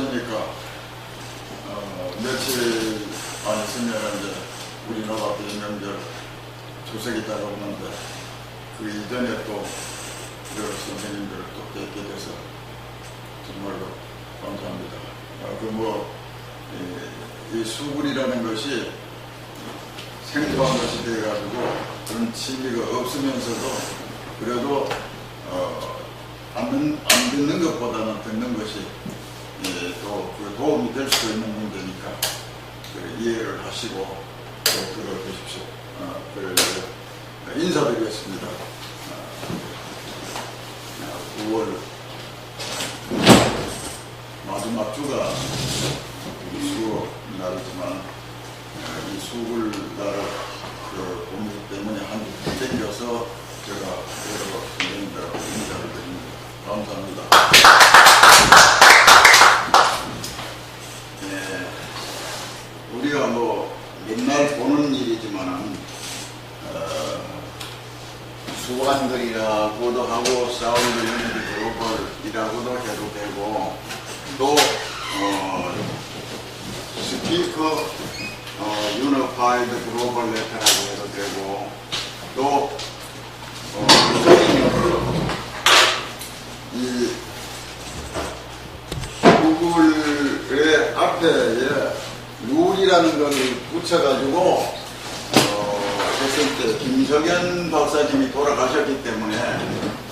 안녕하십니까. 며칠 안 있으면 이제 우리나라 대명절 추석이 다가오는데 그 이전에 또 여러 선생님들을 또 뵙게 돼서 정말로 감사합니다. 이 수굴이라는 것이 생소한 것이 되어가지고 그런 취미가 없으면서도 그래도 안 듣는 것보다는 듣는 것이 또 그 도움이 될 수 있는 문제니까 이해를 하시고 또 들어주십시오. 인사드리겠습니다. 9월 마지막 주가 수업 날이지만 이 수글 날 공부 때문에 한 주 땡겨서 제가 여러 선생님들하고 인사를 드립니다. 감사합니다. 우리가 맨날 보는 일이지만은 수완글이라고도 하고 사운드 유니티 글로벌이라고도 해도 되고 또 스피커 유니파이드 글로벌 레터라고 해도 되고 또 이 구글의 앞에 룰이라는 걸 붙여가지고 했을 때 김석연 박사님이 돌아가셨기 때문에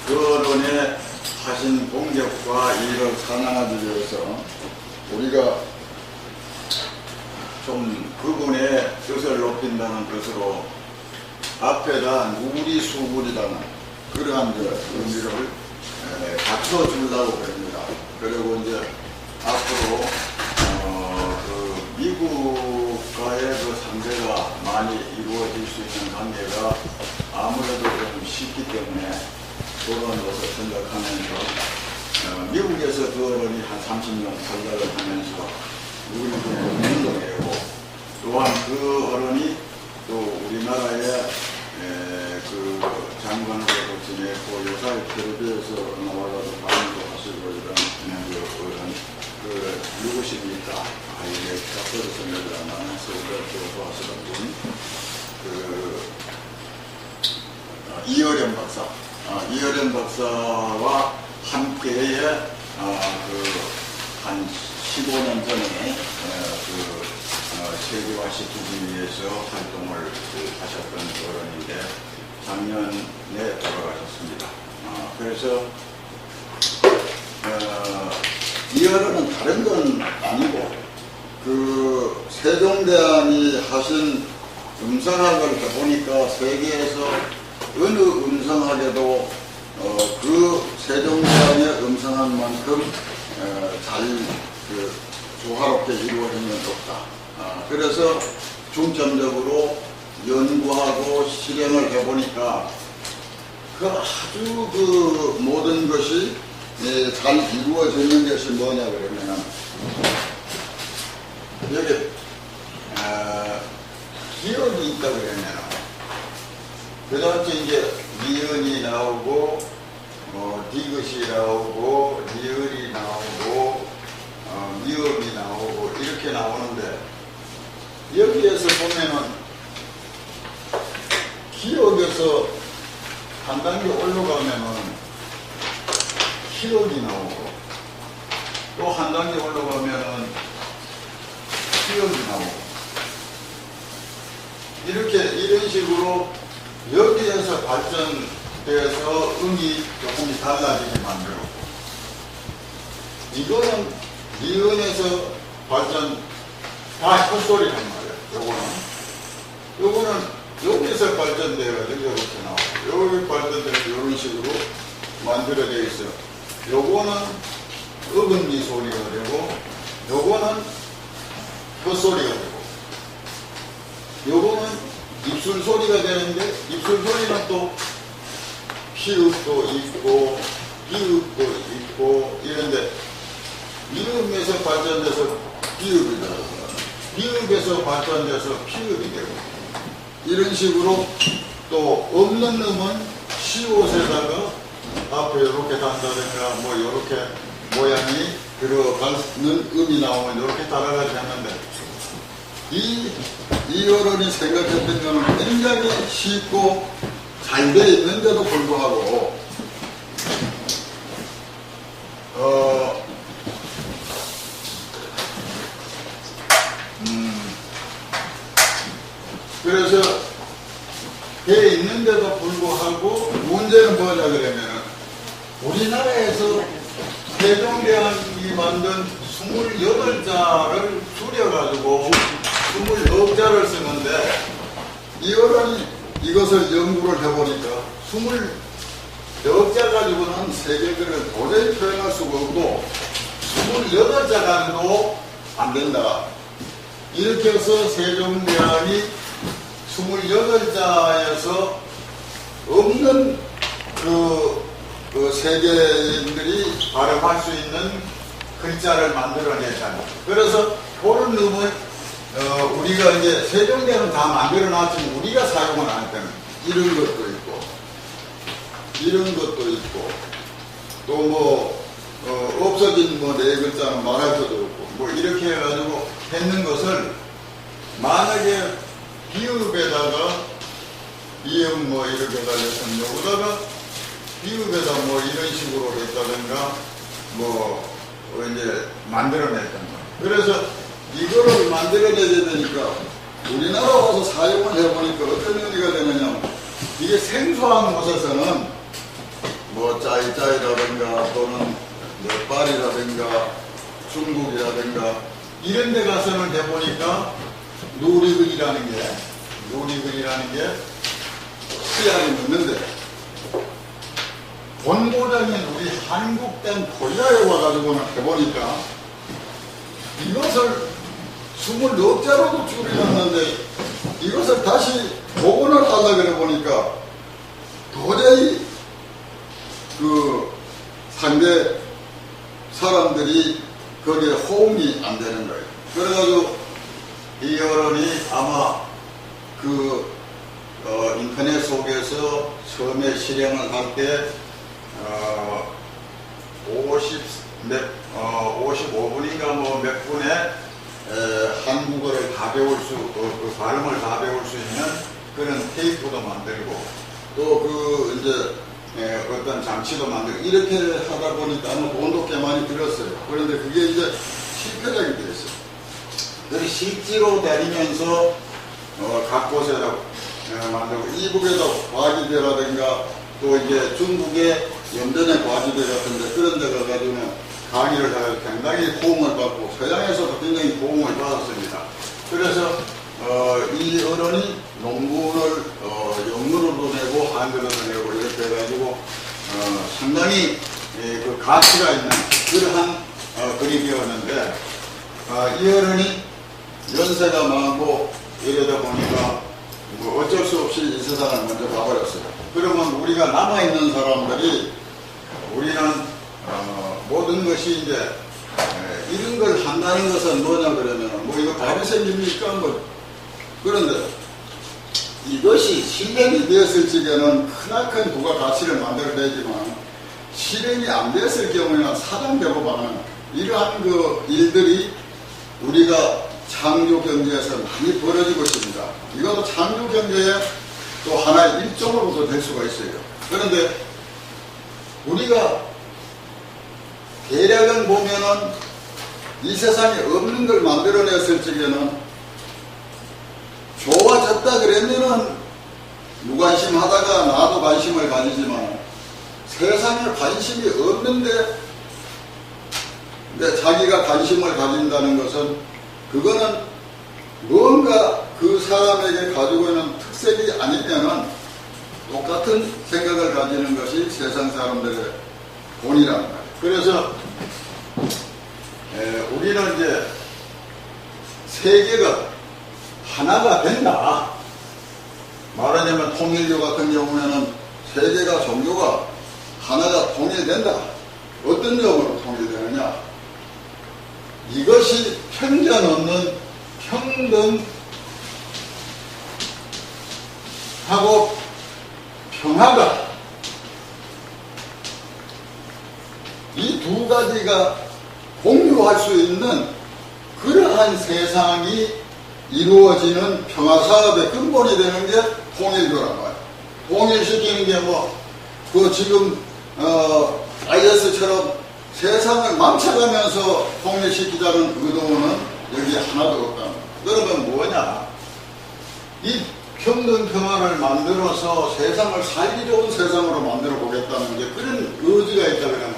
그런에 하신 공격과 이를 상환하기 위해서 우리가 좀 그분의 뜻을 높인다는 뜻으로 앞에다 누리수굴이라는 그러한 의미를 갖춰주려고 합니다. 그리고 이제 앞으로 미국과의 그 상대가 많이 이루어질 수 있는 관계가 아무래도 좀 쉽기 때문에 그런 것을 생각하면서 미국에서 그 어른이 한 30년 살다를 하면서 우리도 운동이고 또한 그 어른이 또 우리나라의 그 장관으로도 지내고 요새 텔레비에서 나와가지고 방송도 하시고 이런 어른 누구십니까? 이게 작별의 생각이 안 나면서 우리가 하시던 분 이어련 박사 이어련 박사와 함께의 한 15년 전에 세계화시키기 위해서 활동을 하셨던 어른인데 작년에 돌아가셨습니다. 그래서 이 어른은 다른 건 아니고 그 세종대왕이 하신 음성학을 보니까 세계에서 어느 음성학에도 그 세종대왕의 음성한 만큼 잘 조화롭게 이루어진 건 없다. 그래서 중점적으로 연구하고 실행을 해보니까 아주 모든 것이 잘 이루어지는 것이 뭐냐 그러면은 여기 기억이 있다 그러면은 그 다음에 이제 미연이 나오고 디귿이 나오고 리을이 나오고 미음이 나오고 이렇게 나오는데 여기에서 보면은 기억에서 한 단계 올라가면은 기억이 나오고 또 한 단계 올라가면은 기억이 나오고 이런 식으로 여기에서 발전돼서 음이 조금 달라지게 만들었고 이거는 미음에서 발전 다 헛소리란 말이에요. 요거는 여기서 발전돼가지고 이렇게 나오고 여기 발전돼서 이런 식으로 만들어져 있어요. 요거는 어금니 소리가 되고 요거는 헛소리가 되고 요거는 입술 소리가 되는데 입술 소리는 또 피읍도 있고 비읍도 있고 이런데 미음에서 발전돼서 비읍이 되고 비읍에서 발전돼서 피읍이 되고 이런 식으로 또 없는 놈은 시옷에다가 앞에 이렇게 단다든가 이렇게 모양이 들어가는 음이 나오면 이렇게 따라가지 않는데, 이 어른이 생각했던 거는 굉장히 쉽고 잘 돼 있는데도 불구하고, 그래서 돼 있는데도 불구하고 문제는 뭐냐 그러면, 우리나라에서 세종대왕이 만든 28자를 줄여가지고 29자를 쓰는데, 이 어른이 이것을 연구를 해보니까 28자 가지고는 세계들을 도저히 표현할 수가 없고 28자 가지고 안 된다. 이렇게 해서 세종대왕이 28자에서 없는 그 세계인들이 발음할 수 있는 글자를 만들어냈잖아요. 그래서 그런 놈을 우리가 이제 세종대왕은 다 만들어놨지만 우리가 사용을 안 했다는, 이런 것도 있고 이런 것도 있고, 또 뭐 없어진 뭐 네 글자는 말할 수도 없고, 뭐 이렇게 해가지고 했는 것을 만약에 비읍에다가 이음 뭐 이렇게 달렸으면 여기다가 비읍에다 뭐 이런 식으로 했다든가 뭐 이제 만들어냈던 거예요. 그래서 이거를 만들어내야 되니까 우리나라 와서 사용을 해보니까 어떤 의미가 되느냐, 이게 생소한 곳에서는 뭐 짜이짜이라든가 또는 네팔이라든가 중국이라든가 이런 데 가서는 해보니까 누리글이라는 게 시야에 넣는데, 본고장인 우리 한국 땅 고려에 와가지고는 해보니까 이것을 29자로도 줄여놨는데 이것을 다시 복원을 하려고 그래 보니까 도저히 그 상대 사람들이 거기에 호응이 안 되는 거예요. 그래가지고 이 어른이 아마 인터넷 속에서 처음에 실행을 할 때 55분인가 뭐 몇 분에 한국어를 다 배울 수, 그 발음을 다 배울 수 있는 그런 테이프도 만들고, 또 이제 어떤 장치도 만들고, 이렇게 하다 보니까 돈도 꽤 많이 들었어요. 그런데 그게 이제 실패작이 됐어요. 그래서 실제로 다니면서 각 곳에다 만들고, 이북에도 과기대라든가 또 이제 중국의 연변의 과지대 같은데 그런 데 가가지고는 강의를 해가지고 굉장히 호응을 받고, 서양에서도 굉장히 호응을 받았습니다. 그래서 이 어른이 논문을 영문으로도 내고 한글로도 내고 이렇게 해가지고 상당히 그 가치가 있는 그러한 그림이었는데, 이 어른이 연세가 많고 이러다 보니까 뭐 어쩔 수 없이 이 세상을 먼저 가버렸어요. 그러면 우리가 남아있는 사람들이, 우리는 모든 것이 이제 이런 걸 한다는 것은 뭐냐 그러면 뭐 이거 답이 생깁니까? 뭐 그런데 이것이 실행이 되었을 적에는 크나큰 부가가치를 만들어내지만 실행이 안 됐을 경우에는 사장대법하는 이러한 그 일들이 우리가 창조경제에서 많이 벌어지고 있습니다. 이것도 창조경제의 또 하나의 일종으로도 될 수가 있어요. 그런데 우리가 대략은 보면은 이 세상에 없는 걸 만들어냈을 적에는 좋아졌다 그러면은 무관심하다가 나도 관심을 가지지만, 세상에 관심이 없는데 자기가 관심을 가진다는 것은 그거는 뭔가 그 사람에게 가지고 있는 특색이 아니면은 똑같은 생각을 가지는 것이 세상 사람들의 본이라는 거예요. 그래서 우리는 이제 세계가 하나가 된다. 말하자면 통일교 같은 경우에는 세계가 종교가 하나가 통일된다. 어떤 점으로 통일되느냐? 이것이 편견 없는 평등하고 평화가 이 두 가지 가지가 공유할 수 있는 그러한 세상이 이루어지는 평화사업의 근본이 되는 게 통일교란 말이에요. 통일시키는 게 그 지금, IS처럼 세상을 망쳐가면서 통일시키자는 의도는 여기에 하나도 없다. 그러면 뭐냐? 이 평등 평화를 만들어서 세상을 살기 좋은 세상으로 만들어 보겠다는 게 그런 의지가 있다 그러면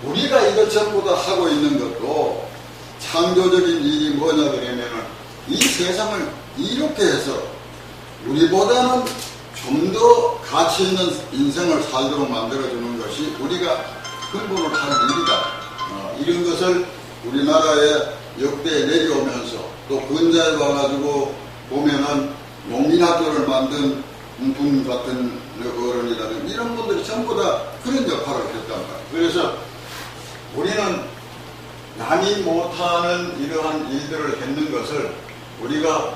우리가 이것 전부 다 하고 있는 것도 창조적인 일이 뭐냐 그러면은 이 세상을 이렇게 해서 우리보다는 좀 더 가치 있는 인생을 살도록 만들어주는 것이 우리가 근본으로 할 일이다. 이런 것을 우리나라에 역대에 내려오면서 또 근자에 와가지고 보면은 농민학교를 만든 분 같은 어른이라든 이런 분들이 전부 다 그런 역할을 했단 말이에요. 그래서 우리는 남이 못하는 이러한 일들을 했는 것을 우리가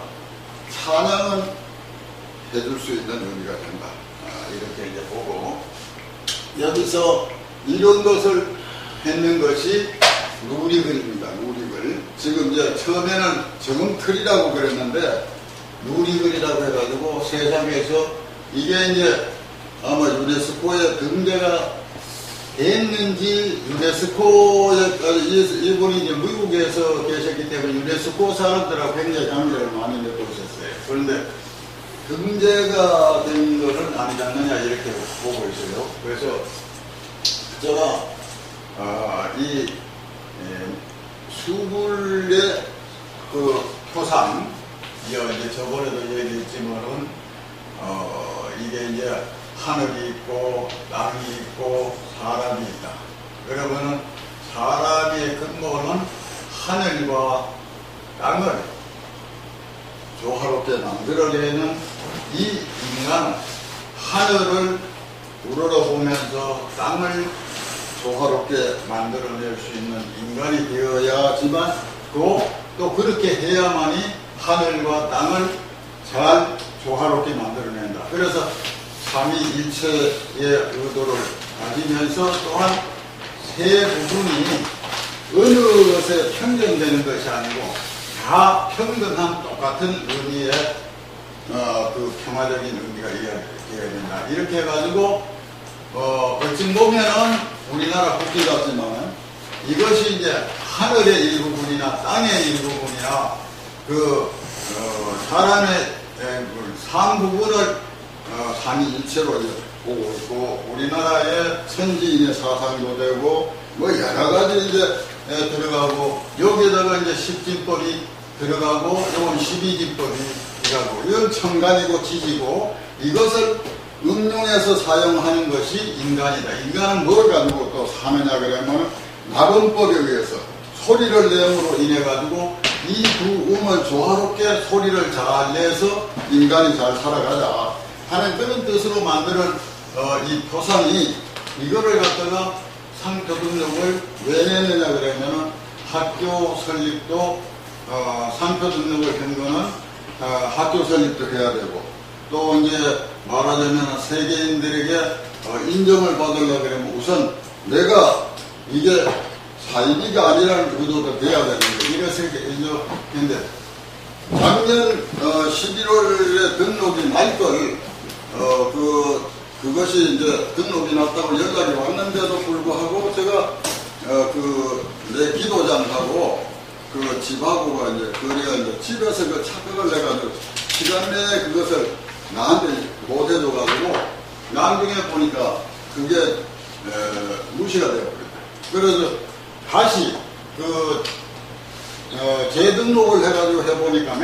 찬양은 해줄 수 있는 의미가 된다. 이렇게 이제 보고 여기서 이런 것을 했는 것이 누리글입니다. 누리글. 지금 이제 처음에는 정음틀이라고 그랬는데 누리글이라고 해가지고 세상에서 이게 이제 아마 유네스코에 등재가 됐는지 유네스코에 이분이 이제 미국에서 계셨기 때문에 유네스코 사람들하고 굉장히 관계를 많이 맺고 있었어요. 그런데 등재가 된 것은 아니지 않느냐 이렇게 보고 있어요. 그래서 제가 이 수불의 그 표상 이제 저번에도 얘기했지만은 이게 이제 하늘이 있고 땅이 있고 사람이 있다. 그러면은 사람의 근본은 하늘과 땅을 조화롭게 만들어내는 이 인간은 하늘을 우러러보면서 땅을 조화롭게 만들어낼 수 있는 인간이 되어야지만 또 그렇게 해야만이 하늘과 땅을 잘 조화롭게 만들어낸다. 그래서 삼위일체의 의도를 가지면서 또한 세 부분이 어느 것에 편견되는 것이 아니고 다 평등한 똑같은 의미의 그 평화적인 의미가 이어져야 된다. 이렇게 해가지고 어찌 보면은 우리나라 국기 같지만 이것이 이제 하늘의 일부분이나 땅의 일부분이나 사람의 삶 부분을 삼위일체로 보고 있고 우리나라의 천지인의 사상도 되고 여러 가지 이제 들어가고 여기에다가 이제 십진법이 들어가고 이건 12진법이 들어가고 이건 천간이고 지지고 이것을 응용해서 사용하는 것이 인간이다. 인간은 뭘 가지고 또 사느냐 그러면 나범법에 의해서 소리를 내므로 인해 가지고 이 두 음을 조화롭게 소리를 잘 내서 인간이 잘 살아가자 하는 그런 뜻으로 만드는 이 표상이 이거를 갖다가 상표 등록을 왜 냈느냐 그러면은 학교 설립도 상표 등록을 한 거는 학교 설립도 해야 되고 또 이제 말하자면 세계인들에게 인정을 받으려고 그러면 우선 내가 이게 사이비가 아니라는 의도도 돼야 되는데 이래서 했는데 작년 11월에 등록이 날 걸 그것이 이제 등록이 났다고 연락이 왔는데도 불구하고 제가 내 기도장하고 집하고가 이제 거리가 이제 집에서 착각을 해가지고 시간 내에 그것을 나한테 못 해줘가지고 나중에 보니까 그게 무시가 되어버렸다. 그래서 다시 재등록을 해가지고 해보니까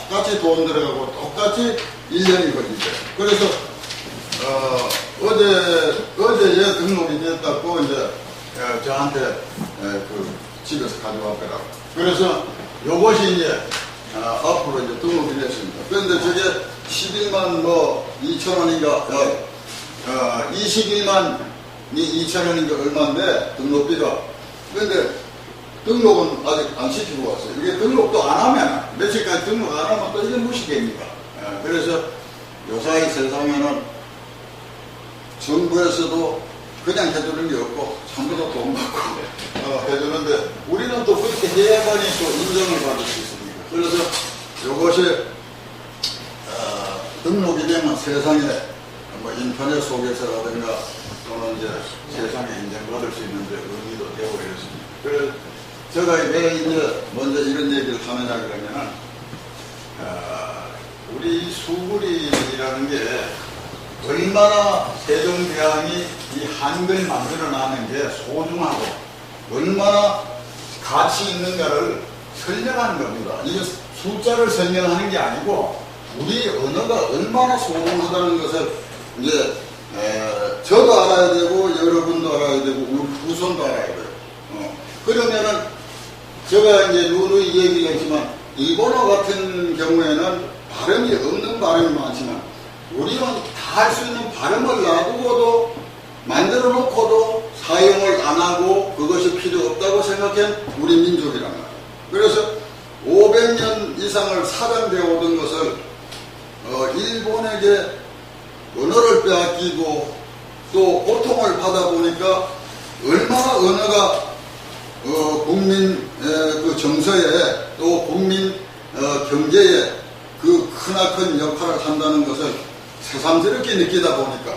똑같이 돈 들어가고 똑같이 1년이 걸리죠. 그래서 어제 얘 등록이 됐다고 이제 저한테 집에서 가져왔더라고. 그래서 요것이 이제 앞으로 이제 등록이 됐습니다. 그런데 저게 11만 2천원인가 21만 2천원인가 얼마인데 등록비가. 그런데 등록은 아직 안 시키고 왔어요. 이게 등록도 안 하면 며칠까지 등록 안 하면 또 이게 무시됩니까? 그래서 요사이 세상에는 정부에서도 그냥 해주는 게 없고 전부 다 돈 받고 해주는데 우리는 또 그렇게 해야만이 또 인정을 받을 수 있습니다. 그래서 이것이 등록이 되면 세상에 뭐 인터넷 속에서라든가 또는 이제 세상에 인정받을 수 있는데 의미도 되고 이렇습니다. 그래서 제가 왜 이제 먼저 이런 얘기를 하느냐 그러면은 우리 수구리라는 게 얼마나 세종대왕이 이 한글 만들어내는 게 소중하고 얼마나 가치 있는가를 설명하는 겁니다. 이게 숫자를 설명하는 게 아니고 우리 언어가 얼마나 소중하다는 것을 이제 저도 알아야 되고 여러분도 알아야 되고 우리 후손도 알아야 돼요. 그러면은 제가 이제 누누이 얘기를 했지만 일본어 같은 경우에는 발음이 없는 발음이 많지만 우리는 다 할 수 있는 발음을 놔두고도 만들어 놓고도 사용을 안 하고 그것이 필요 없다고 생각한 우리 민족이란 말이에요. 그래서 500년 이상을 사장되어 오던 것을 일본에게 언어를 빼앗기고 또 고통을 받아 보니까 얼마나 언어가 국민 그 정서에 또 국민 경제에 그 크나큰 역할을 한다는 것을 새삼스럽게 느끼다 보니까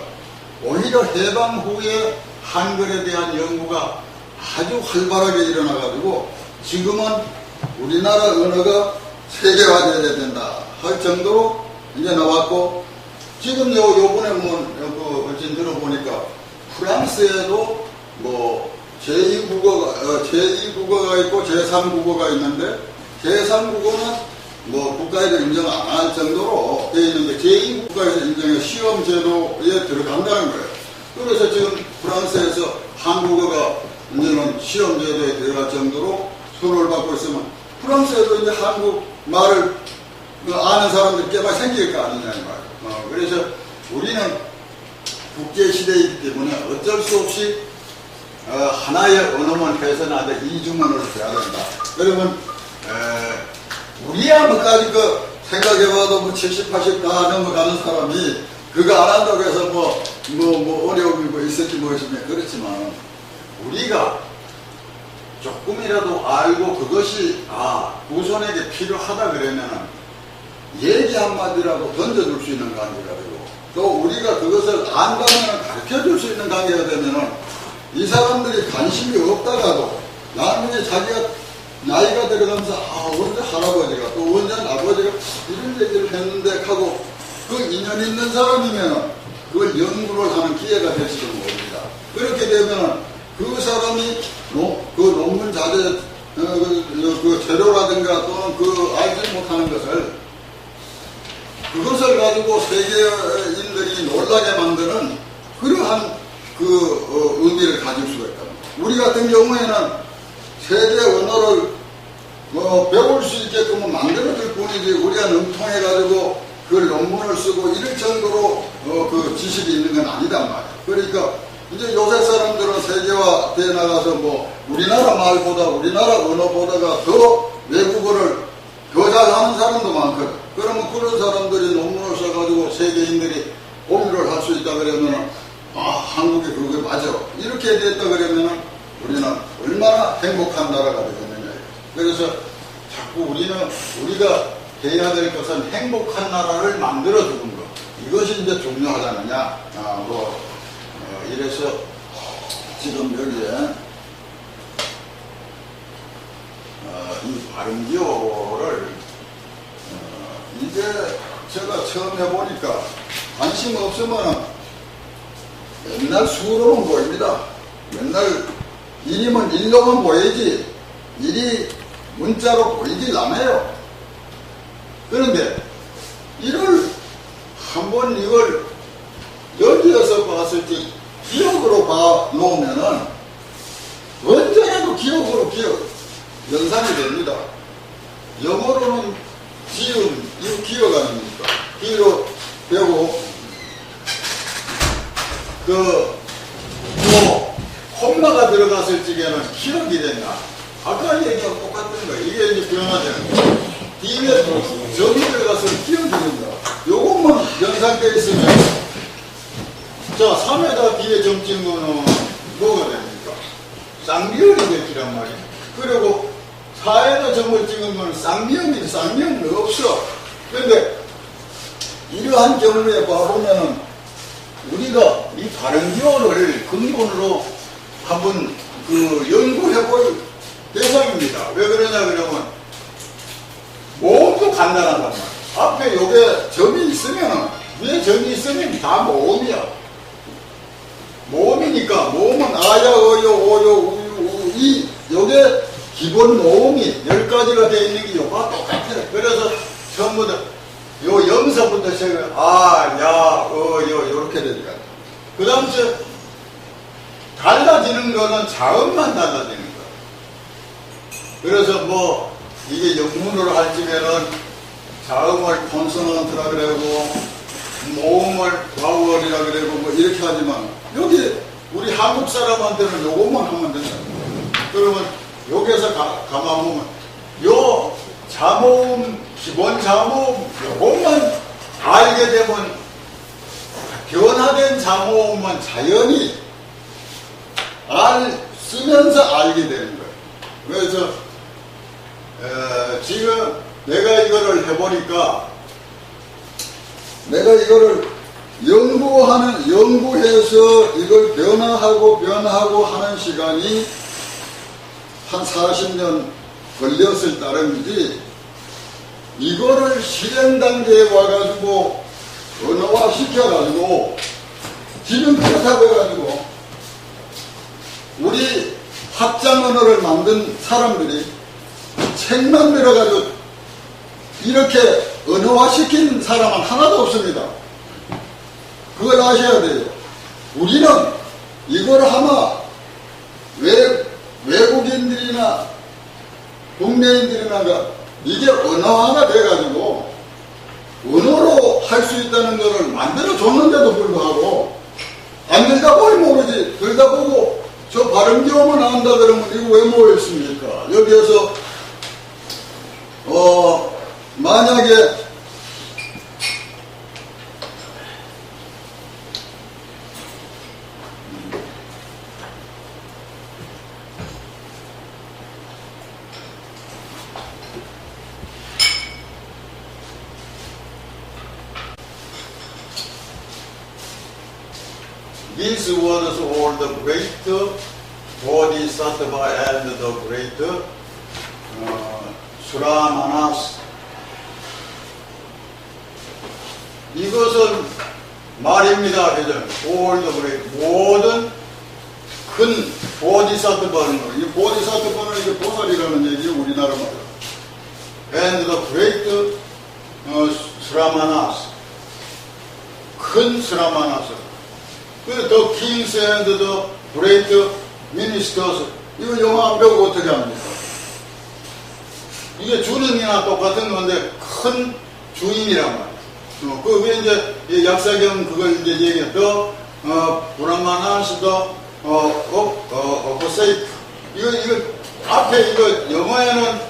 오히려 해방 후에 한글에 대한 연구가 아주 활발하게 일어나가지고 지금은 우리나라 언어가 세계화되어야 된다 할 정도로 이제 나왔고 지금 요번에 어찌 들어보니까 프랑스에도 뭐 제2국어가 있고 제3국어가 있는데 제3국어는 뭐 국가에서 인정 안 할 정도로 되어 있는데 제2국가에서 인정해 시험 제도에 들어간다는 거예요. 그래서 지금 프랑스에서 한국어가 이제는 시험 제도에 들어갈 정도로 손을 받고 있으면 프랑스에도 이제 한국 말을 아는 사람들 꽤 많이 생길 거 아니냐 이 말이에요. 그래서 우리는 국제 시대이기 때문에 어쩔 수 없이 하나의 언어만 해서는 안 돼. 이중언어를 해야 된다. 그러면 우리야 뭐까지 생각해봐도 뭐 70, 80 다 넘어가는 사람이 그거 안 한다고 해서 뭐 어려움이 뭐 있을지 모르겠지만 그렇지만 우리가 조금이라도 알고 그것이 후손에게 필요하다 그러면은 얘기 한마디라도 던져줄 수 있는 관계가 되고 또 우리가 그것을 안다면 가르쳐줄 수 있는 관계가 되면은 이 사람들이 관심이 없다가도 나중에 자기가 나이가 들어가면서 언제 할아버지가 또 언제 아버지가 이런 얘기를 했는데 하고 그 인연 있는 사람이면 그걸 연구를 하는 기회가 될지도 모릅니다. 그렇게 되면 그 사람이 그 논문 자재 그 재료라든가 또는 그 알지 못하는 그것을 가지고 세계인들이 놀라게 만드는 그러한 그 의미를 가질 수가 있다. 우리 같은 경우에는 세계 언어를 배울 수 있게끔 만들어줄 뿐이지 우리가 능통해가지고 그 논문을 쓰고 이럴 정도로 그 지식이 있는 건 아니단 말이야. 그러니까 이제 요새 사람들은 세계화되어 나가서 뭐 우리나라 말보다 우리나라 언어보다가 더 외국어를 더 잘하는 사람도 많거든. 그러면 그런 사람들이 논문을 써가지고 세계인들이 공유를 할 수 있다 그러면은 한국이 그게 맞아. 이렇게 됐다 그러면은 우리는 얼마나 행복한 나라가 되겠느냐. 그래서 자꾸 우리가 해야 될 것은 행복한 나라를 만들어주는 것. 이것이 이제 중요하지 않느냐. 이래서 지금 여기에 이 발음기호를 이게 제가 처음 해보니까 관심 없으면 맨날 수로는 보입니다. 맨날 일이면 일로만 보이지 일이 문자로 보이질 않아요. 그런데 한번 이걸 여기에서 봤을 때 기억으로 봐 놓으면은 언제라도 연상이 됩니다. 영어로는 지음, 이 기억 아닙니까? 기로 되고 콤마가 들어갔을 적에는 기억이 된다. 아까 얘기하고 똑같은 거예요. 이게 이제 변화되는 거예요. 뒤에 점이 들어가서 기억이 된다. 요것만 연상되어 있으면 자, 3에다 뒤에 점 찍은 거는 뭐가 됩니까? 쌍미음이 됐지란 말이야. 그리고 4에다 점을 찍은 거는 쌍미음이 쌍미음은 없어. 그런데 이러한 경우에 봐보면은 우리가 이 발음기호를 근본으로 한번 연구해볼 대상입니다. 왜 그러냐 그러면 모음도 간단하단 말이야. 앞에 요게 점이 있으면 위에 점이 있으면 다 모음이야. 모음이니까 모음은 아야, 어요, 오요, 우유, 우이 요게 기본 모음이 10가지가 되어 있는 게 요가 똑같아. 그래서 전부 다 요 영서부터 시작해 아, 야, 요 요렇게 되니까. 그 다음 달라지는 거는 자음만 달라지는 거야. 그래서 뭐 이게 영문으로 할지면은 자음을 콘소넌트라 그러고 모음을 바우얼이라 그러고 뭐 이렇게 하지만 여기 우리 한국 사람한테는 요것만 하면 된다. 그러면 여기에서 가만 보면 요 자모음, 기본 자모음 요것만 알게 되면 변화된 자모음만 자연히 쓰면서 알게 되는 거예요. 그래서 지금 내가 이거를 해보니까 내가 이거를 연구해서 이걸 변화하고 하는 시간이 한 40년 걸렸을 따름이지, 이거를 실행 단계에 와가지고 언어화 시켜가지고 지금 그렇다고 해가지고 우리 확장 언어를 만든 사람들이 책만 들어가지고 이렇게 언어화 시킨 사람은 하나도 없습니다. 그걸 아셔야 돼요. 우리는 이걸 아마 외국인들이나 국내인들이나 이게 언어화가 돼가지고 언어로 할 수 있다는 것을 만들어 줬는데도 불구하고 안 들다 보니 모르지. 들다 보고 저 발음기호만 안다 그러면 이거 왜 모였습니까? 여기에서 만약에 these words all the great Bodhisattva and the great Suramanas. 이것은 말입니다. all the great 모든 큰 보디사트바는 거. 이 보디사트바는 이게 보살이라는 얘기예요, 우리나라 말로. And the great Suramanas. 큰 스라마나스. 그 the kings and the great ministers. 이거 영어 안 배우고 어떻게 합니까? 이게 주는이나 똑같은 건데 큰 주인이란 말이야. 그 위에 이제 약사경 그걸 이제 얘기해. 더 브라마나스 더 어포세이프. 이거 앞에 이거 영어에는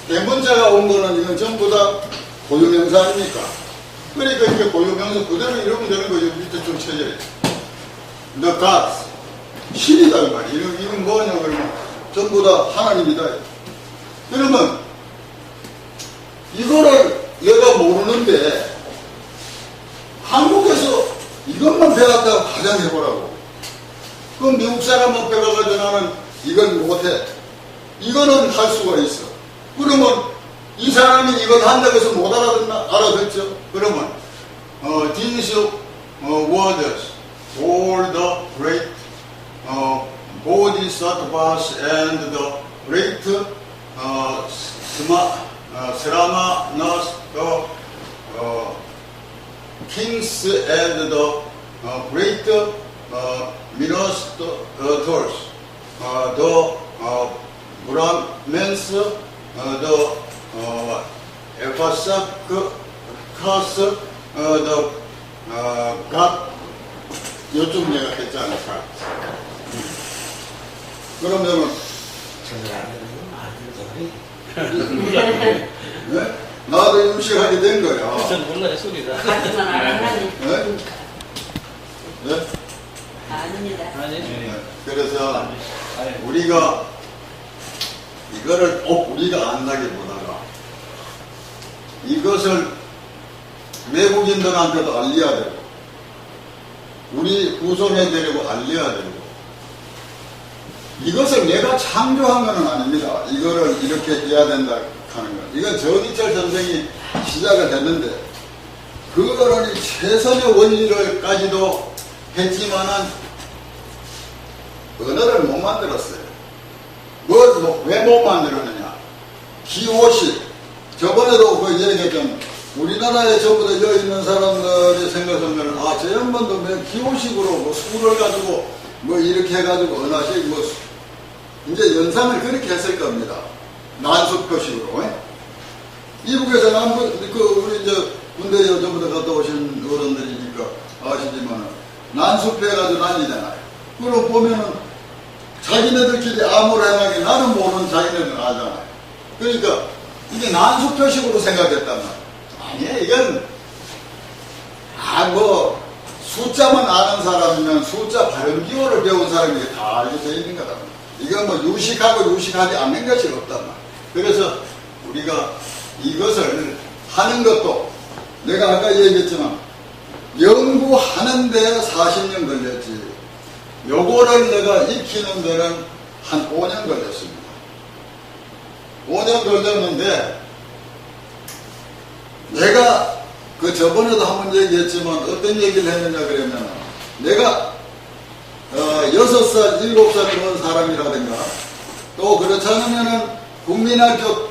대문자가 온 거는 이건 전부 다 고유명사 아닙니까? 그러니까 이게 고유명사 그대로 이러면 되는 거죠. 밑에 좀 쳐져요. The gods. 신이다 이 말이야. 이건 뭐냐 그러면 전부 다 하나님이다. 그러면 이거를 얘가 모르는데 한국에서 이것만 배웠다고 가정해보라고. 그럼 미국 사람 앞에 가가지고 나는 이걸 못해. 이거는 할 수가 있어. 그러면 이 사람이 이걸 한다고 해서 못 알아듣죠? 그러면 these words, all the great bodhisattvas and the great sramanas, the kings and the great ministers, the Brahmins, the Epasakas, the God, 요즘 내가 했지 않을까? 그러면은 네? 나도 음식하게 된 거야. 전 몰라요, 소리다. 가지만 안 하니. 예? 아닙니다. 네. 그래서 우리가 이거를 꼭 우리가 안다기보다가 이것을 외국인들한테도 알려야 되고 우리 후손에게도 알려야 되고 이것을 내가 창조한 것은 아닙니다. 이거를 이렇게 해야 된다 하는 것. 이건 전희철 선생이 시작을 했는데 그거는 최선의 원리를까지도 했지만은 언어를 못 만들었어요. 왜 못 만들었느냐? 기호식. 저번에도 그 얘기했던 우리나라에 전부 다 여기 있는 사람들이 생각하면 저 양반도 뭐 기호식으로 뭐 수를 가지고 뭐 이렇게 해가지고 언어식 뭐 이제 연상을 그렇게 했을 겁니다. 난수 표식으로. 이북에서 우리 이제 군대에 전부 다 갔다 오신 어른들이니까 아시지만 난수표 해가지고 난리잖아요. 그럼 보면은 자기네들끼리 암호를 해나게 나는 모르는 자기네들은 알잖아요. 그러니까 이게 난수 표식으로 생각했단 말이에요. 아니에요. 이건 뭐 숫자만 아는 사람이면 숫자 발음 기호를 배운 사람이 다 알게 되어 있는 거다. 이건 뭐 유식하고 유식하지 않는 것이 없단 말이에요. 그래서 우리가 이것을 하는 것도 내가 아까 얘기했지만 연구하는데 40년 걸렸지 요거를 내가 익히는 데는 한 5년 걸렸습니다. 5년 걸렸는데 내가 그 저번에도 한번 얘기했지만 어떤 얘기를 했느냐 그러면 내가 6살, 7살 먹은 사람이라든가 또 그렇지 않으면은 국민학교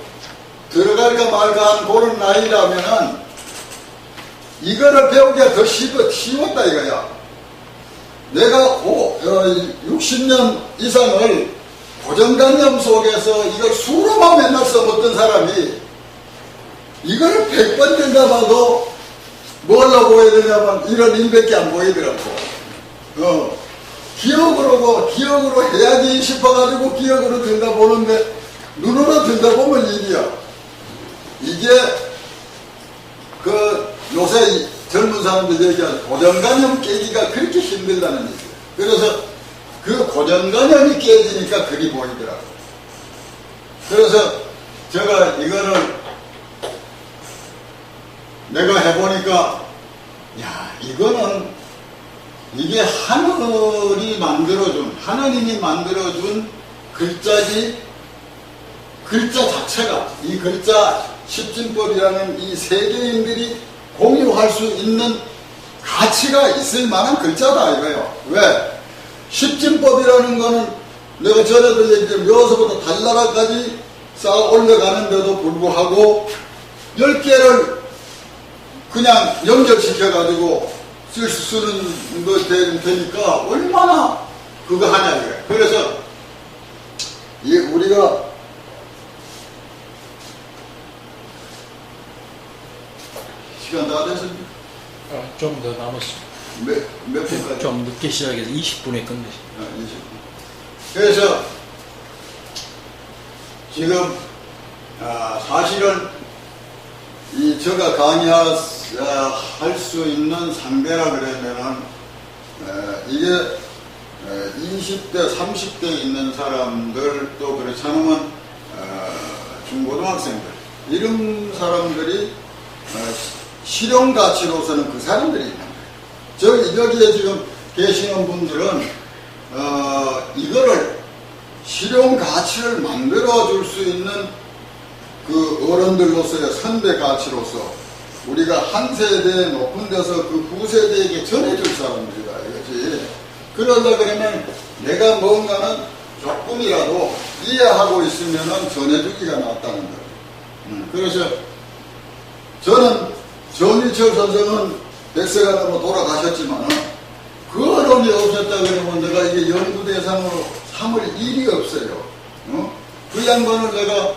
들어갈까 말까 한 그런 나이라면은 이거를 배우기가 더 쉬웠다 이거야. 내가 60년 이상을 고정관념 속에서 이걸 수로만 맨날 써먹던 사람이 이걸 100번 들다봐도 뭘로 보여야 되냐면 이런 일밖에 안 보이더라고. 기억으로 해야지 싶어가지고 기억으로 들다보는데 눈으로 들다보면 일이야. 이게 요새 젊은 사람들 얘기하는 고정관념 깨기가 그렇게 힘들다는 얘기예요. 그래서 그 고정관념이 깨지니까 그리 보이더라고요. 그래서 제가 이거를 내가 해보니까 이게 하나님이 만들어준 글자지 글자 자체가 이 글자 십진법이라는 이 세계인들이 공유할 수 있는 가치가 있을 만한 글자다 이거예요. 왜? 십진법이라는 거는 내가 전에도 얘기했지만 여기서부터 달나라까지 쌓아 올라가는데도 불구하고 10개를 그냥 연결시켜가지고 쓰는 거 되니까 얼마나 그거 하냐 이거예요. 그래서 우리가 시간 다 됐습니까? 좀 더 남았습니다. 몇 분까지? 좀 늦게 시작해서 20분에 끝내십니다. 20분. 그래서 지금 사실은 제가 강의할 수 있는 상대라 그러면은 이게 20대, 30대 있는 사람들 또 그렇지 않으면 중고등학생들 이런 사람들이 실용 가치로서는 그 사람들이 있는 거예요. 여기에 지금 계시는 분들은 이거를 실용 가치를 만들어 줄 수 있는 그 어른들로서의 선배 가치로서 우리가 한 세대 높은 데서 그 후세대에게 전해줄 사람들이다 이거지. 그러다 그러면 내가 뭔가는 조금이라도 이해하고 있으면은 전해주기가 낫다는 거예요. 그래서 저는 전희철 선생은 100세가 넘어 돌아가셨지만 그 어려움이 없었다 그러면 내가 이게 연구 대상으로 삼을 일이 없어요. 그 양반을 내가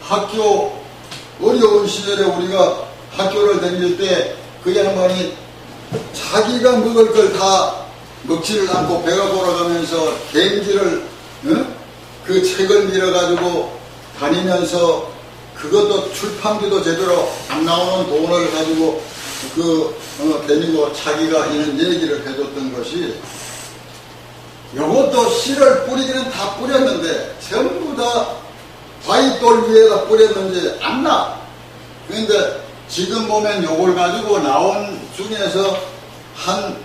학교 어려운 시절에 우리가 학교를 다닐 때 그 양반이 자기가 먹을 걸 다 먹지를 않고 배가 돌아가면서 갱지를 그 책을 밀어가지고 다니면서 그것도 출판비도 제대로 안 나오는 돈을 가지고 데리고 자기가 이런 얘기를 해줬던 것이, 요것도 씨를 뿌리기는 다 뿌렸는데 전부 다 바위돌 위에다 뿌렸는지 안 나. 그런데 지금 보면 요걸 가지고 나온 중에서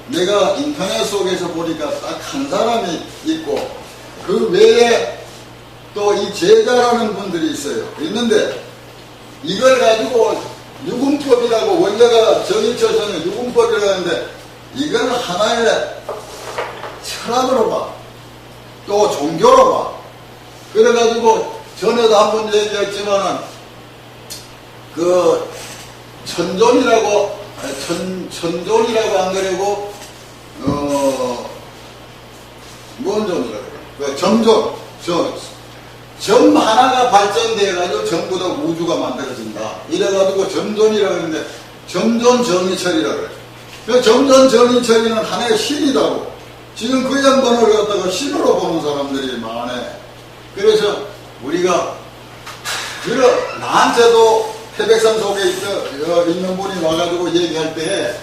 내가 인터넷 속에서 보니까 딱 한 사람이 있고, 그 외에 또 이 제자라는 분들이 있어요. 있는데 이걸 가지고 유금법이라고, 원래가 정의처에서는 유금법이라고 하는데, 이건 하나의 철학으로 봐, 또 종교로 봐. 그래가지고 전에도 한번 얘기했지만은 그 천존이라고 안 그러고 뭔 존이라고 그래? 점 하나가 발전돼가지고 전부 다 우주가 만들어진다. 이래가지고 점존이라고 하는데, 점존 정의철이라고 그래. 그 점존 정의철이는 하나의 신이다고. 지금 그 양반을 갖다가 신으로 보는 사람들이 많네. 그래서 우리가 나한테도 태백산 속에 있는 분이 와가지고 얘기할 때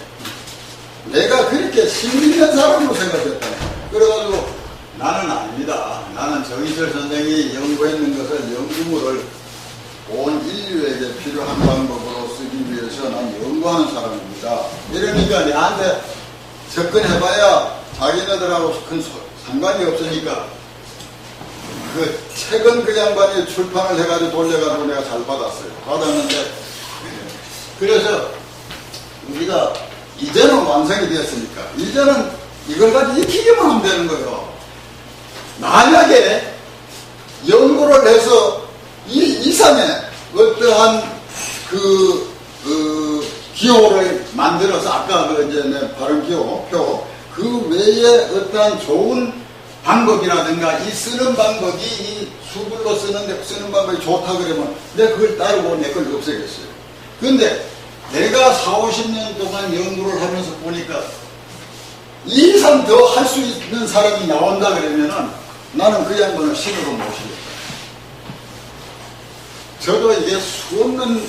내가 그렇게 신 있는 사람으로 생각했다. 그래가지고 나는 아닙니다. 나는 정의철 선생이 연구했는 것을 연구물을 온 인류에게 필요한 방법으로 쓰기 위해서 난 연구하는 사람입니다. 이러니까 내한테 접근해봐야 자기네들하고 큰 상관이 없으니까 그 책은 그 양반이 출판을 해가지고 돌려가지고 내가 잘 받았는데, 그래서 우리가 이제는 완성이 되었으니까 이제는 이걸 가지고 익히기만 하면 되는 거예요. 만약에 연구를 해서 이 이상의 어떠한 기호를 만들어서, 아까 내 발음 기호, 그 외에 어떠한 좋은 방법이라든가 이 쓰는 방법이, 이 수불로 쓰는 방법이 좋다 그러면 내가 그걸 따르고 내 걸 없애겠어요. 근데 내가 40-50년 동안 연구를 하면서 보니까 이 이상 더 할 수 있는 사람이 나온다 그러면은 나는 그 양반을 신으로 모시겠다. 저도 이게 수없는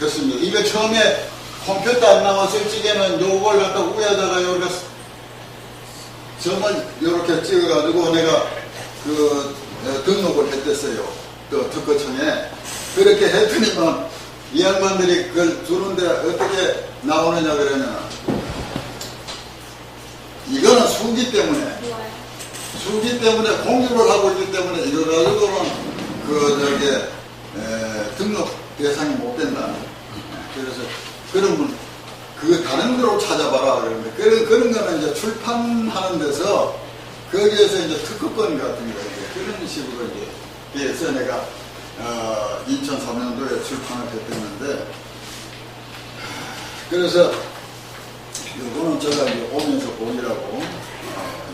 했습니다. 이거 처음에 컴퓨터 안 나왔을 적에는 요걸 갖다 위에다가 여기가 점을 이렇게 찍어가지고 내가 등록을 했댔어요. 또 특허청에. 그렇게 했더니만 이 양반들이 그걸 주는데 어떻게 나오느냐 그러면, 이거는 수기 때문에 공유를 하고 있기 때문에 이거 가지고는 등록 대상이 못 된다. 그래서 그런 분, 다른 데로 찾아봐라 그러는데, 그런 거는 이제 출판하는 데서 거기에서 이제 특허권 같은 거, 그런 식으로 이제 해서 내가 2003년도에 출판을 했었는데, 그래서 이거는 제가 이제 오면서 보이라고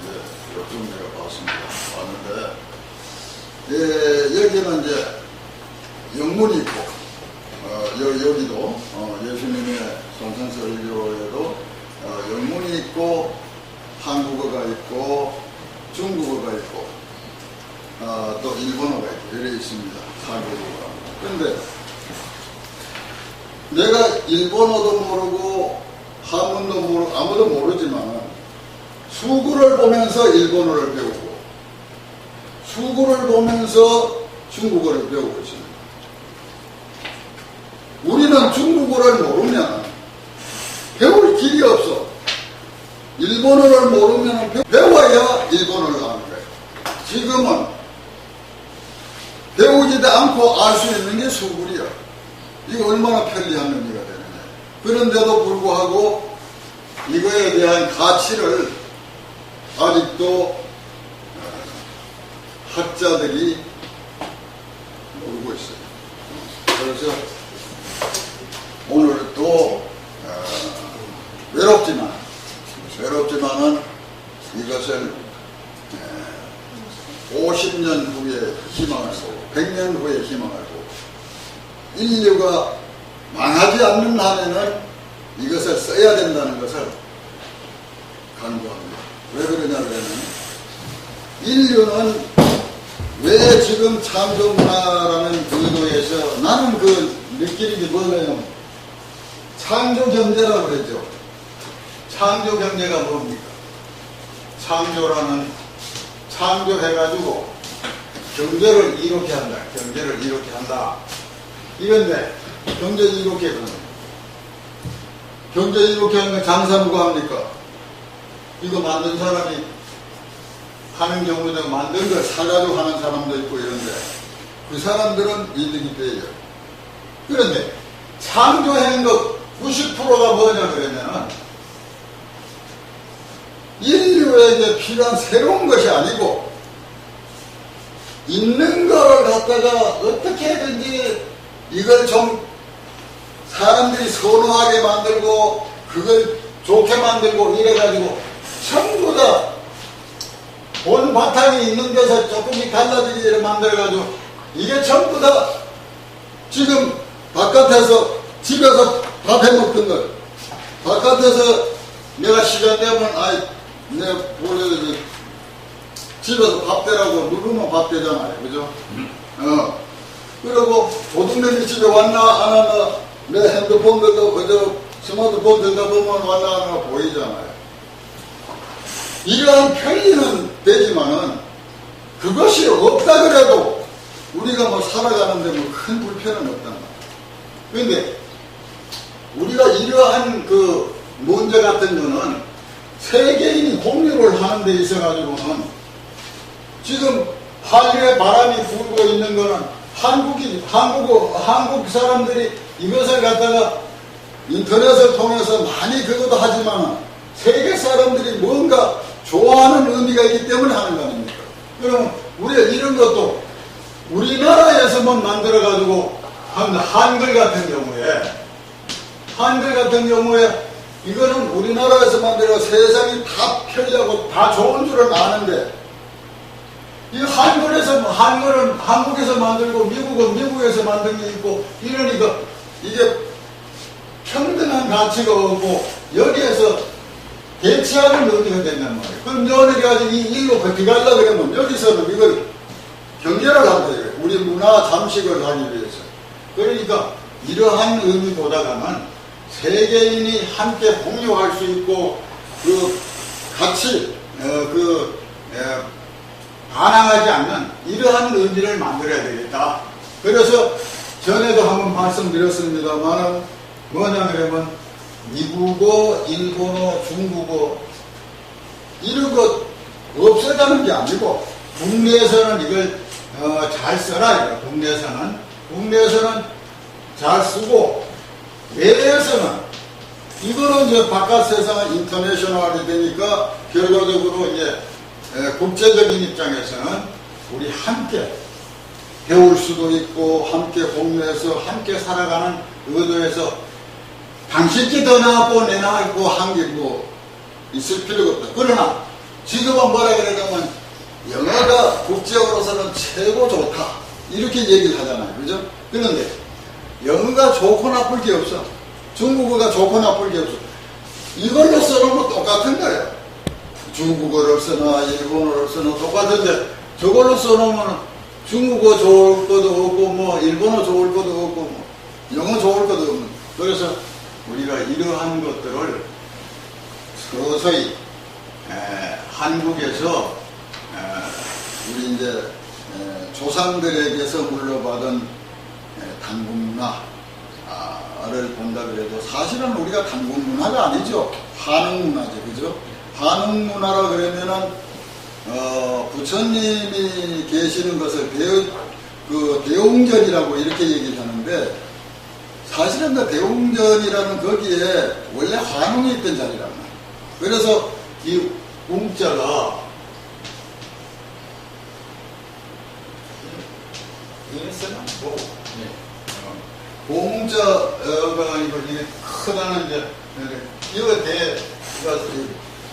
이제 요즘 내가 봤습니다. 왔는데, 여기는 이제 영문이 있고, 여기도 예수님의 성천설교에도 영문이 있고, 한국어가 있고, 중국어가 있고, 또 일본어가 있고, 이래 있습니다. 사교구가. 그런데 내가 일본어도 모르고 한문도 모르고 아무도 모르지만 수구를 보면서 일본어를 배우고, 수구를 보면서 중국어를 배우고 있습니다. 우리는 중국어를 모르면 배울 길이 없어. 일본어를 모르면 배워야 일본어를 아는 거예요. 지금은 배우지도 않고 알 수 있는 게 수구리야. 이거 얼마나 편리한 의미가 되느냐. 그런데도 불구하고 이거에 대한 가치를 아직도 학자들이 모르고 있어요. 그래서 오늘 또 외롭지만은 이것을 50년 후에 희망을 보고 100년 후에 희망을 보고 인류가 망하지 않는 한에는 이것을 써야 된다는 것을 강조합니다. 왜 그러냐 그러면 인류는 왜 지금 창조문화라는 의도에서 나는 느끼는 게 뭐냐면 창조 경제라고 그랬죠. 창조 경제가 뭡니까? 창조해가지고 경제를 이렇게 한다. 경제를 이렇게 한다. 이건데, 경제를 이렇게 하는 거예요. 경제를 이렇게 하는 건 장사 누가 합니까? 이거 만든 사람이 하는 경우도 만든 걸 사가지고 하는 사람도 있고 이런데, 그 사람들은 이득이 돼요. 그런데, 창조한 것 90%가 뭐냐 그러면은, 인류에게 필요한 새로운 것이 아니고 있는 걸 갖다가 어떻게든지 이걸 좀 사람들이 선호하게 만들고 그걸 좋게 만들고 이래가지고 전부 다 본 바탕이 있는 데서 조금씩 달라지게 만들어가지고 이게 전부 다 지금 바깥에서 집에서 밥 해먹던 걸 바깥에서 내가 시간 되면 내가 원래 집에서 밥 대라고 누르면 밥 되잖아요. 그죠? 그리고 도둑놈이 집에 왔나 안 왔나 내 핸드폰 들다 그저 스마트폰 들다 보면 왔나 안 왔나 보이잖아요. 이러한 편리는 되지만은 그것이 없다 그래도 우리가 뭐 살아가는데 뭐 큰 불편은 없단 말이에요. 그런데 우리가 이러한 그 문제 같은 거는 세계인이 공유를 하는 데 있어가지고는 지금 한류의 바람이 불고 있는 거는 한국 사람들이 이것을 갖다가 인터넷을 통해서 많이 그것도 하지만 세계 사람들이 뭔가 좋아하는 의미가 있기 때문에 하는 거 아닙니까? 그럼 우리가 이런 것도 우리나라에서만 만들어가지고 한글 같은 경우에 이거는 우리나라에서 만들어 세상이 다 편리하고 다 좋은 줄은 아는데 이 한글은 한국에서 만들고 미국은 미국에서 만든 게 있고 이러니까 이게 평등한 가치가 없고 여기에서 대치하는 의미가 된단 말이에요. 그럼 너네들이 가지고 이 일로 그렇게 가려고 그러면 여기서는 이걸 경제를 한다 이거예요. 우리 문화 잠식을 하기 위해서. 그러니까 이러한 의미보다는 세계인이 함께 공유할 수 있고 그 같이 반항하지 않는 이러한 의미를 만들어야 되겠다. 그래서 전에도 한번 말씀드렸습니다만 뭐냐 그러면 미국어, 일본어, 중국어 이런 것 없애자는 게 아니고 국내에서는 이걸 잘 써라. 국내에서는 잘 쓰고 외에서는 이거는 이제 바깥 세상은 인터내셔널이 되니까 결과적으로 이제 국제적인 입장에서는 우리 함께 배울 수도 있고 함께 공유해서 함께 살아가는 의도에서 당신께 더 나았고 내 나았고 한 게 뭐 있을 필요가 없다. 그러나 지금은 뭐라 그러냐면 영어가 국제어로서는 최고 좋다 이렇게 얘기를 하잖아요. 그죠? 그런데 영어가 좋고 나쁠 게 없어. 중국어가 좋고 나쁠 게 없어. 이걸로 써놓으면 똑같은 거예요. 중국어를 쓰나 일본어를 쓰나 똑같은데 저걸로 써놓으면 중국어 좋을 것도 없고 뭐 일본어 좋을 것도 없고 뭐 영어 좋을 것도 없는. 그래서 우리가 이러한 것들을 서서히 한국에서 우리 이제 조상들에게서 물려받은 단국문화를 본다 그래도 사실은 우리가 단국문화가 아니죠. 한국문화죠. 그죠? 한국문화라 그러면은 부처님이 계시는 것을 대웅전이라고 이렇게 얘기를 하는데 사실은 그 대웅전이라는 거기에 원래 한웅이 있던 자리란 말이에요. 그래서 이 웅자가 이랬으나 뭐 웅자가 아니고 이게 크다는 이제 이거 대가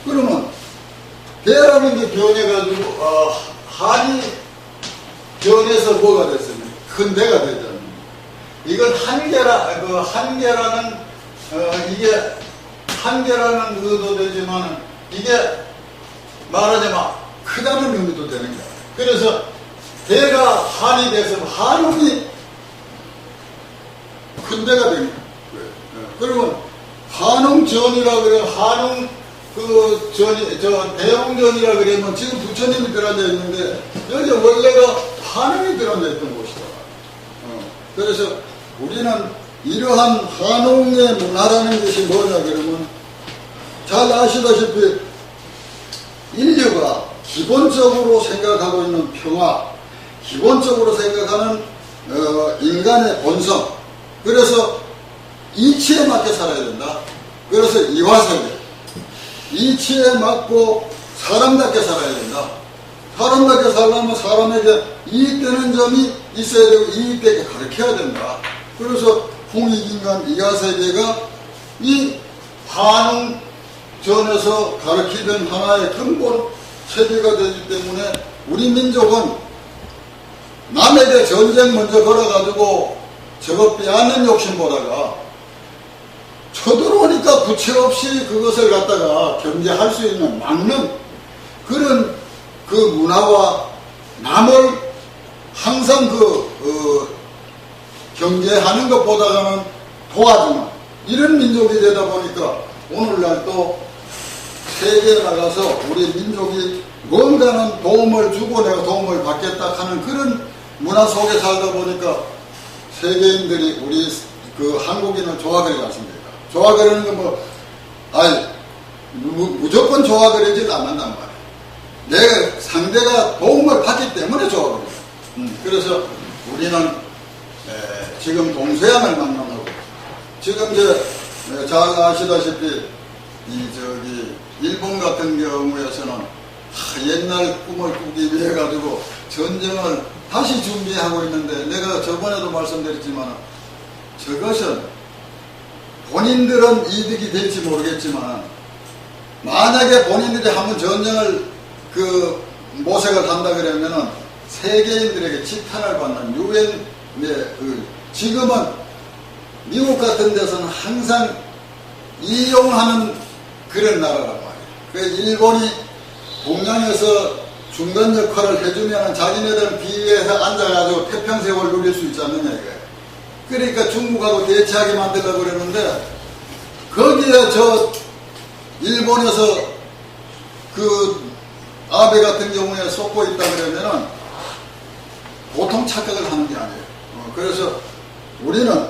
그러면 대라는 게 변해가지고 한이 변해서 뭐가 됐습니까? 큰 대가 되잖아요. 이건 한계라는 이게 한계라는 의도 되지만 이게 말하자면 크다는 의미도 되는 거야. 그래서 대가 한이 돼서 한웅이 큰 대가 되는 거예요. 그러면 한웅전이라 그래, 한웅, 대웅전이라 그러면 지금 부처님이 들어앉아 있는데, 여기 원래가 한웅이 들어앉아 있던 곳이다. 그래서 우리는 이러한 한웅의 문화라는 것이 뭐냐 그러면, 잘 아시다시피 인류가 기본적으로 생각하고 있는 평화, 기본적으로 생각하는 인간의 본성, 그래서 이치에 맞게 살아야 된다. 그래서 이화세계, 이치에 맞고 사람답게 살아야 된다. 사람답게 살려면 사람에게 이익되는 점이 있어야 되고 이익되게 가르쳐야 된다. 그래서 홍익인간 이화세계가 이 한웅전에서 가르치던 하나의 근본 체계가 되기 때문에 우리 민족은 남에게 전쟁 먼저 걸어가지고 저거 빼앗는 욕심보다가 쳐들어오니까 부채 없이 그것을 갖다가 경제할 수 있는 막는 그런 그 문화와 남을 항상 경계하는 것보다는 도와주는 이런 민족이 되다 보니까 오늘날 또 세계에 나가서 우리 민족이 뭔가는 도움을 주고 내가 도움을 받겠다 하는 그런 문화 속에 살다 보니까 세계인들이 우리 그 한국인을 좋아하지 않습니까? 좋아하는 건 무조건 좋아하지 않는단 말이에요. 내 상대가 도움을 받기 때문에 좋아하거든요. 그래서 우리는 지금 동서양을 만나고 지금 이제 잘 아시다시피 일본 같은 경우에서는 옛날 꿈을 꾸기 위해 가지고 전쟁을 다시 준비하고 있는데 내가 저번에도 말씀드렸지만 저것은 본인들은 이득이 될지 모르겠지만 만약에 본인들이 한번 전쟁을 모색을 한다 그러면은 세계인들에게 지탄을 받는 유엔의 지금은 미국 같은 데서는 항상 이용하는 그런 나라란 말이에요. 그 일본이 동양에서 중간 역할을 해주면 자기네들은 비위에서 앉아가지고 태평세월 누릴 수 있지 않느냐 이거예요. 그러니까 중국하고 대치하게 만들려고 그러는데 거기에 일본에서 아베 같은 경우에 속고 있다 그러면은 보통 착각을 하는 게 아니에요. 그래서 우리는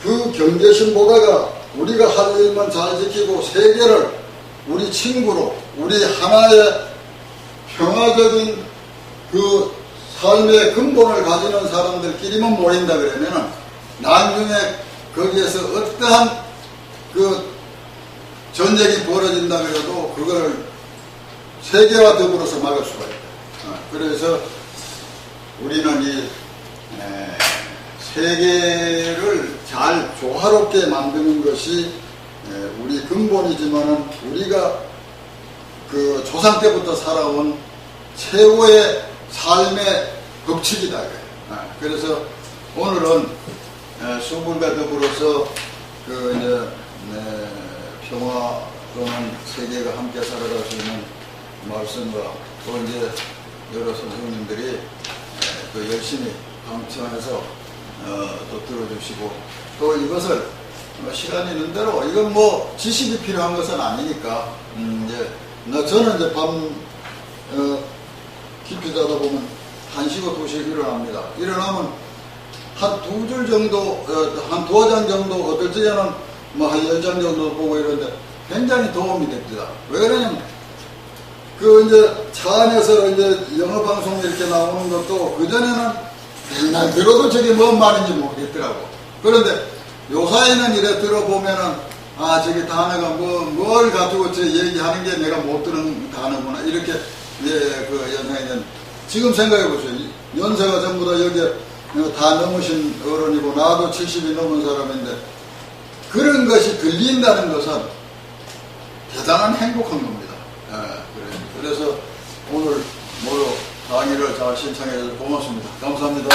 그 경계심보다가 우리가 할 일만 잘 지키고 세계를 우리 친구로 우리 하나의 평화적인 그 삶의 근본을 가지는 사람들끼리만 모인다 그러면은 나중에 거기에서 어떠한 전쟁이 벌어진다 그래도 그걸 세계와 더불어서 막을 수가 있다. 그래서 우리는 이 세계를 잘 조화롭게 만드는 것이 우리 근본이지만은 우리가 그 조상 때부터 살아온 최고의 삶의 법칙이다. 그래서 오늘은 수불과 더불어서 평화 또는 세계가 함께 살아갈 수 있는 말씀과 또 이제 여러 선생님들이 또 열심히 방청해서 또 들어주시고 또 이것을 시간이 있는 대로 이건 뭐 지식이 필요한 것은 아니니까 저는 이제 밤 깊이 자다 보면 1시고 2시에 일어납니다. 일어나면 한 2줄 정도, 한 2장 정도, 어떨 때는 뭐 한 10장 정도 보고 이러는데 굉장히 도움이 됩니다. 왜 그러냐면 차 안에서 영어방송 이렇게 나오는 것도 그전에는 맨날 들어도 저게 뭔 말인지 모르겠더라고. 그런데 요사이는 이래 들어보면은 저게 단어가 뭘 가지고 저 얘기하는 게 내가 못 들은 단어구나. 이렇게 연상이 지금 생각해 보세요. 연세가 전부 다 여기에 다 넘으신 어른이고 나도 70이 넘은 사람인데 그런 것이 들린다는 것은 대단한 행복한 겁니다. 그래서 오늘 모두 강의를 잘 신청해 주셔서 고맙습니다. 감사합니다.